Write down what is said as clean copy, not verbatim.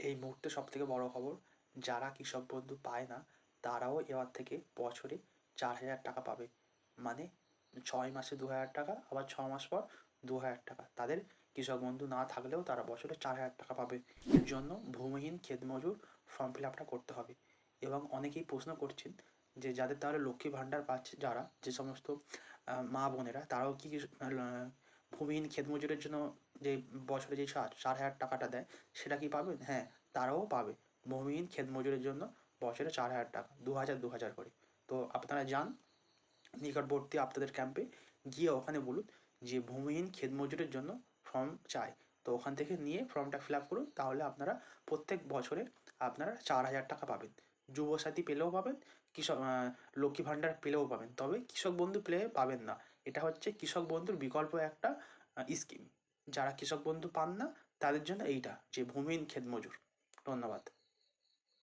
এই মুহূর্তে সবথেকে বড় খবর, যারা কৃষক বন্ধু পায় না তারাও এবার থেকে বছরে 4,000 টাকা পাবে। মানে 6 মাসে 2,000 টাকা, আবার 6 মাস পর 2,000 টাকা। তাদের কৃষক বন্ধু না থাকলেও তারা বছরে 4,000 টাকা পাবে। এর জন্য ভূমিহীন ক্ষেত মজুর ফর্ম ফিল আপটা করতে হবে। এবং অনেকেই প্রশ্ন করছেন যে যাদের তাহলে লক্ষ্মী ভাণ্ডার পাচ্ছে, যারা যে সমস্ত মা বোনেরা, তারাও কি ভূমিহীন ক্ষেত মজুরের জন্য যে বছরে যে 4,000 টাকাটা দেয় সেটা কি পাবেন? হ্যাঁ, তারাও পাবে। ভূমিহীন ক্ষেত মজুরের জন্য বছরে 4,000 টাকা, 2,000 করে। তো আপনারা যান নিকটবর্তী আপনাদের ক্যাম্পে, গিয়ে ওখানে বলুন যে ভূমিহীন ক্ষেত মজুরের জন্য ফর্ম চাই। তো ওখান থেকে নিয়ে ফর্মটা ফিল আপ করুন, তাহলে আপনারা প্রত্যেক বছরে আপনারা 4,000 টাকা পাবেন। যুবসাথী পেলেও পাবেন, কৃষক লক্ষ্মী ভাণ্ডার পেলেও পাবেন, তবে কৃষক বন্ধু পেলে পাবেন না। এটা হচ্ছে কৃষক বন্ধুর বিকল্প একটা স্কিম। যারা কৃষক বন্ধু পান না তাদের জন্য এইটা, যে ভূমিহীন ক্ষেত মজুর। ধন্যবাদ।